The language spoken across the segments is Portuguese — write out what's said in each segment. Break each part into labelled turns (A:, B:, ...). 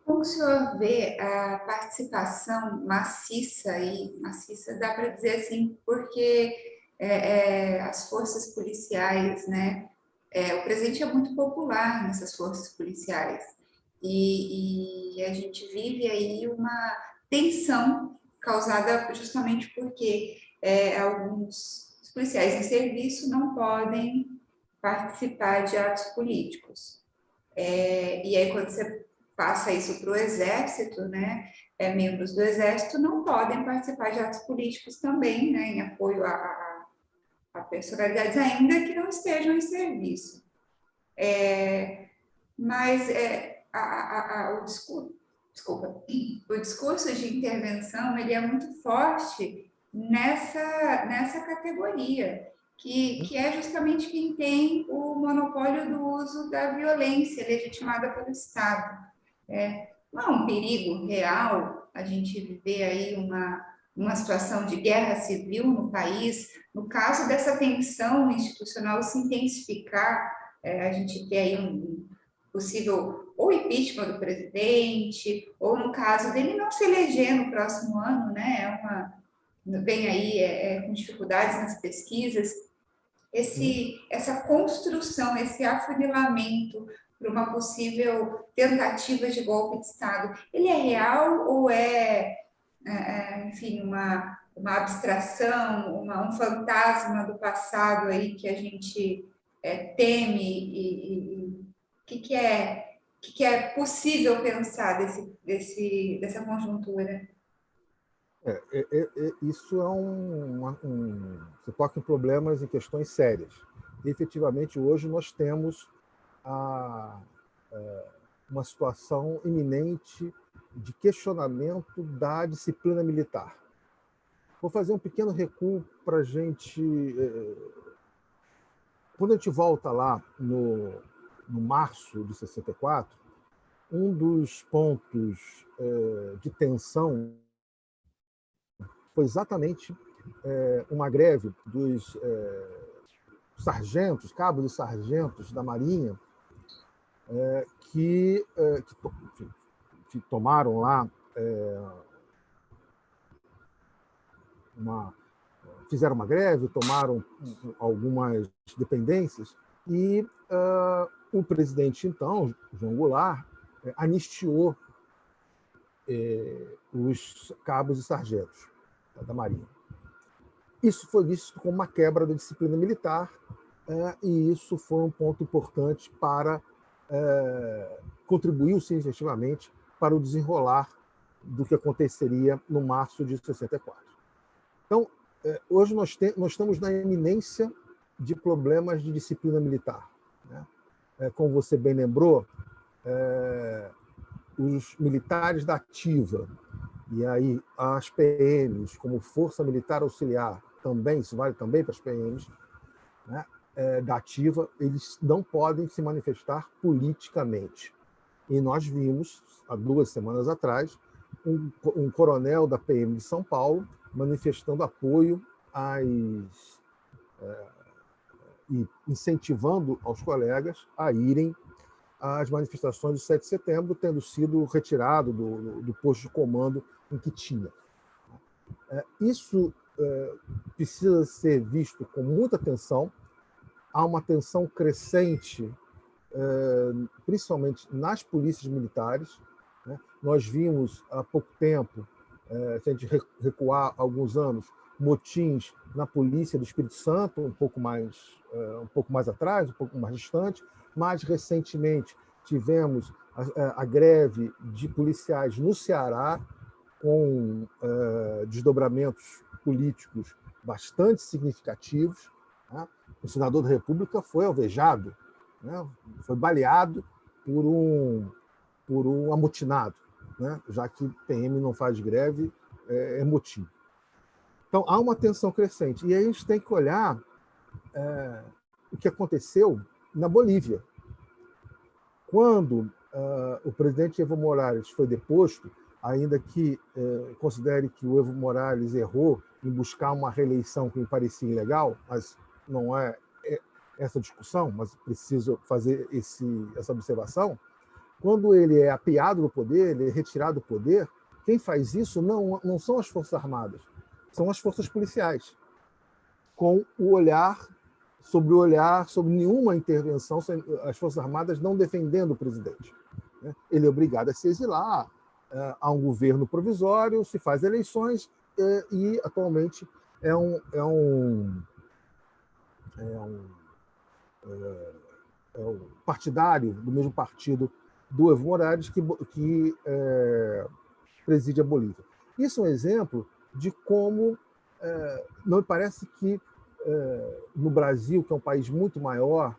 A: Como o senhor vê a participação maciça, e maciça dá para dizer assim, porque as forças policiais, né? O presidente é muito popular nessas forças policiais e a gente vive aí uma tensão causada justamente porque alguns policiais em serviço não podem participar de atos políticos. E aí, quando você passa isso para o Exército, né, membros do Exército não podem participar de atos políticos também, né, em apoio a personalidades, ainda que não estejam em serviço. Mas o discurso, desculpa, o discurso de intervenção ele é muito forte nessa categoria, que é justamente quem tem o monopólio do uso da violência legitimada pelo Estado. Não é um perigo real a gente viver aí uma situação de guerra civil no país, no caso dessa tensão institucional se intensificar, a gente ter aí um possível ou impeachment do presidente, ou no caso dele não se eleger no próximo ano, né? Bem aí com dificuldades nas pesquisas, essa construção, esse afunilamento para uma possível tentativa de golpe de Estado, ele é real ou enfim, uma abstração, um fantasma do passado aí que a gente teme e que é possível pensar dessa conjuntura?
B: Isso você toca em problemas, em questões sérias. E, efetivamente, hoje nós temos uma situação iminente de questionamento da disciplina militar. Vou fazer um pequeno recuo para a gente... Quando a gente volta lá no março de 64, um dos pontos de tensão foi exatamente uma greve dos sargentos, cabos e sargentos da Marinha, que tomaram lá fizeram uma greve, tomaram algumas dependências, e o presidente, então, João Goulart, anistiou os cabos e sargentos da Marinha. Isso foi visto como uma quebra da disciplina militar, e isso foi um ponto importante para contribuir significativamente para o desenrolar do que aconteceria no março de 64. Então, hoje nós estamos na iminência de problemas de disciplina militar, né? Como você bem lembrou, os militares da ativa, e aí as PMs, como Força Militar Auxiliar, também, isso vale também para as PMs, né, da ativa, eles não podem se manifestar politicamente. E nós vimos, há 2 semanas atrás, um coronel da PM de São Paulo manifestando apoio e incentivando aos colegas a irem às manifestações do 7 de setembro, tendo sido retirado do posto de comando em que tinha. Isso precisa ser visto com muita atenção. Há uma tensão crescente, principalmente nas polícias militares, né? Nós vimos há pouco tempo, se a gente recuar alguns anos, motins na polícia do Espírito Santo, um pouco mais atrás, um pouco mais distante. Mais recentemente, tivemos a greve de policiais no Ceará, com desdobramentos políticos bastante significativos, né? O senador da República foi alvejado, né? Foi baleado por um amotinado, né? Já que PM não faz greve, é motim. Então, há uma tensão crescente. E aí a gente tem que olhar o que aconteceu na Bolívia. Quando o presidente Evo Morales foi deposto, ainda que considere que o Evo Morales errou em buscar uma reeleição que me parecia ilegal, mas não é essa discussão, mas preciso fazer essa observação, quando ele é apiado do poder, ele é retirado do poder, quem faz isso não são as Forças Armadas, são as forças policiais, com o olhar, sobre nenhuma intervenção, as Forças Armadas não defendendo o presidente. Ele é obrigado a se exilar, há um governo provisório, se faz eleições, e atualmente é um partidário do mesmo partido do Evo Morales que preside a Bolívia. Isso é um exemplo de como não me parece que no Brasil, que é um país muito maior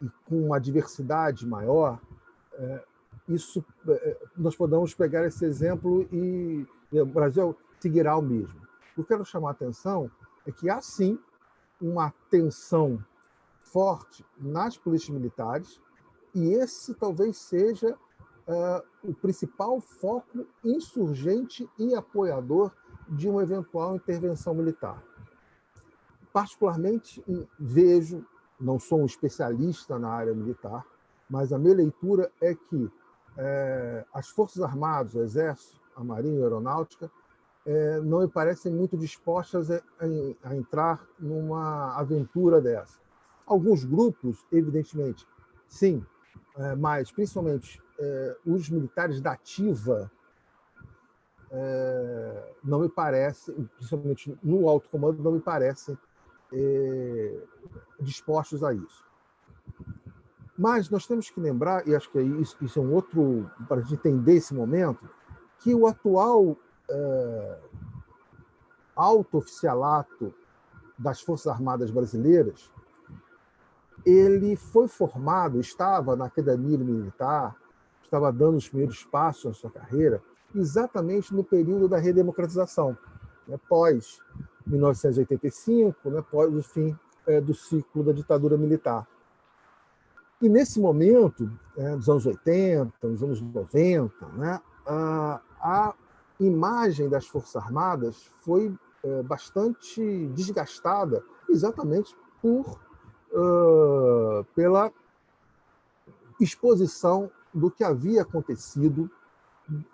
B: e com uma diversidade maior, isso nós podemos pegar esse exemplo e o Brasil seguirá o mesmo. O que eu quero chamar a atenção é que há sim uma tensão forte nas polícias militares, e esse talvez seja o principal foco insurgente e apoiador de uma eventual intervenção militar. Particularmente vejo, não sou um especialista na área militar, mas a minha leitura é que as Forças Armadas, o Exército, a Marinha e a Aeronáutica não me parecem muito dispostas a entrar numa aventura dessa. Alguns grupos, evidentemente, sim, mas principalmente os militares da ativa não me parecem, principalmente no alto comando, não me parecem dispostos a isso. Mas nós temos que lembrar, e acho que isso é um outro, para a gente entender esse momento, que o atual alto oficialato das Forças Armadas brasileiras, ele foi formado, estava na academia militar, estava dando os primeiros passos na sua carreira, exatamente no período da redemocratização, pós 1985, pós o fim do ciclo da ditadura militar. E nesse momento, dos anos 80, dos anos 90, a imagem das Forças Armadas foi bastante desgastada exatamente pela exposição do que havia acontecido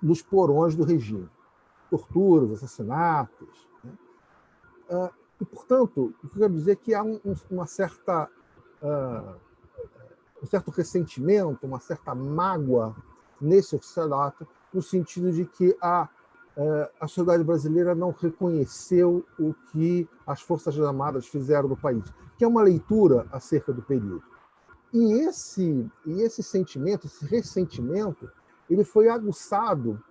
B: nos porões do regime. Torturas, assassinatos. E, portanto, o que eu quero dizer é que há um certo ressentimento, uma certa mágoa nesse oficialato, no sentido de que a sociedade brasileira não reconheceu o que as Forças Armadas fizeram no país, que é uma leitura acerca do período. E esse sentimento, esse ressentimento, ele foi aguçado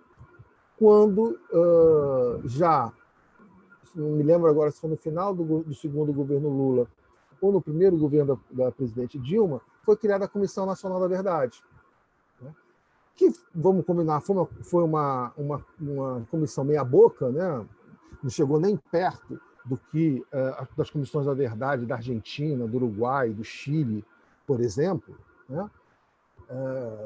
B: quando já, não me lembro agora se foi no final do segundo governo Lula ou no primeiro governo da presidente Dilma, foi criada a Comissão Nacional da Verdade, que, vamos combinar, foi uma comissão meia-boca, não chegou nem perto das comissões da verdade da Argentina, do Uruguai, do Chile, por exemplo.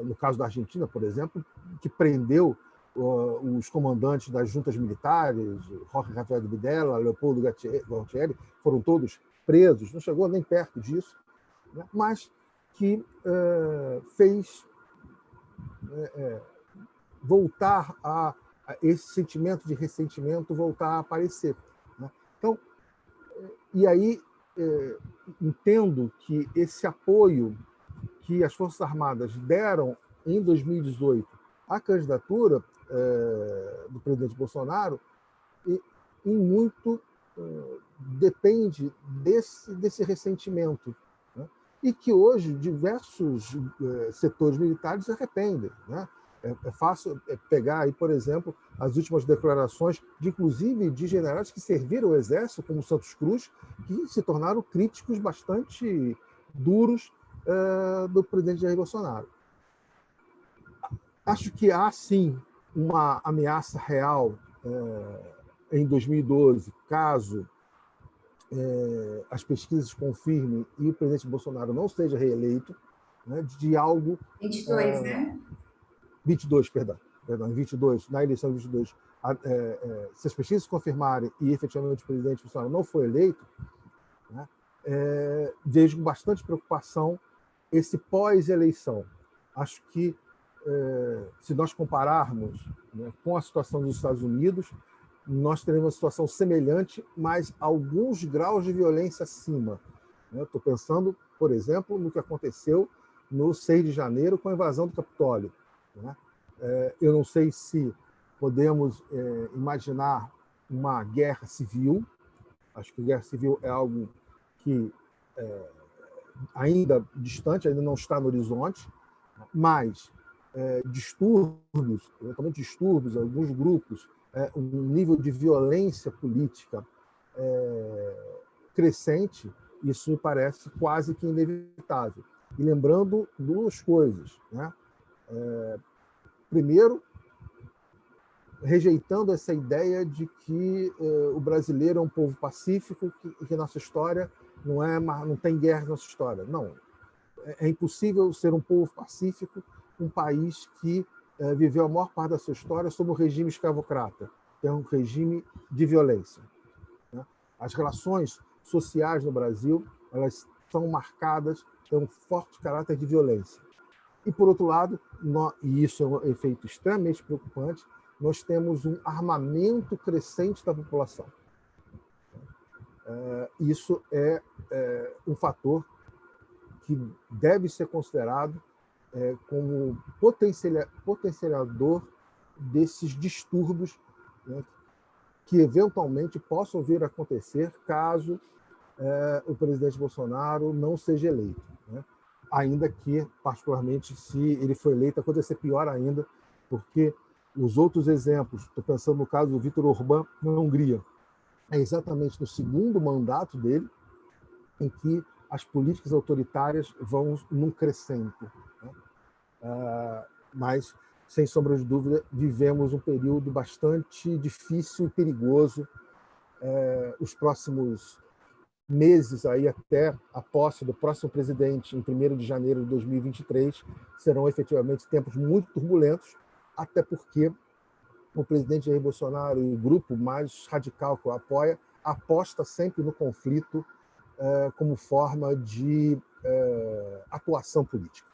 B: No caso da Argentina, por exemplo, que prendeu os comandantes das juntas militares, Jorge Rafael de Videla, Leopoldo Galtieri, foram todos presos, não chegou nem perto disso, mas que fez voltar a esse sentimento de ressentimento voltar a aparecer. Então, e aí entendo que esse apoio que as Forças Armadas deram em 2018 à candidatura do presidente Bolsonaro, em muito depende desse ressentimento, e que hoje diversos setores militares se arrependem. É fácil pegar aí, por exemplo, as últimas declarações, inclusive de generais que serviram o Exército, como Santos Cruz, que se tornaram críticos bastante duros do presidente Jair Bolsonaro. Acho que há, sim, uma ameaça real em 2012, caso as pesquisas confirmem e o presidente Bolsonaro não seja reeleito, de algo...
A: 22, né?
B: 22, perdão, em 22, na eleição de 22, se as pesquisas confirmarem e efetivamente o presidente Bolsonaro não for eleito, vejo com bastante preocupação esse pós-eleição. Acho que, se nós compararmos, né, com a situação dos Estados Unidos, nós teremos uma situação semelhante, mas alguns graus de violência acima. Estou pensando, por exemplo, no que aconteceu no 6 de janeiro com a invasão do Capitólio. Né? Eu não sei se podemos imaginar uma guerra civil. Acho que guerra civil é algo que ainda distante, ainda não está no horizonte, mas distúrbios, eventualmente distúrbios, alguns grupos, um nível de violência política crescente, isso me parece quase que inevitável. E lembrando duas coisas. Né? Primeiro, rejeitando essa ideia de que o brasileiro é um povo pacífico e que nossa história não tem guerra na nossa história. Não. É impossível ser um povo pacífico, um país que viveu a maior parte da sua história sob um regime escravocrata, que é um regime de violência. Né? As relações sociais no Brasil, elas são marcadas por um forte caráter de violência. E, por outro lado, e isso é um efeito extremamente preocupante, nós temos um armamento crescente da população. Isso é um fator que deve ser considerado como potencializador desses distúrbios, né, que eventualmente possam vir a acontecer caso o presidente Bolsonaro não seja eleito. Né? Ainda que, particularmente, se ele for eleito, acontecer pior ainda, porque os outros exemplos, estou pensando no caso do Viktor Orbán na Hungria, é exatamente no segundo mandato dele em que as políticas autoritárias vão num crescendo. Né? Mas, sem sombra de dúvida, vivemos um período bastante difícil e perigoso. Os próximos meses, aí, até a posse do próximo presidente, em 1º de janeiro de 2023, serão efetivamente tempos muito turbulentos, até porque o presidente Jair Bolsonaro e o grupo mais radical que o apoia aposta sempre no conflito como forma de atuação política.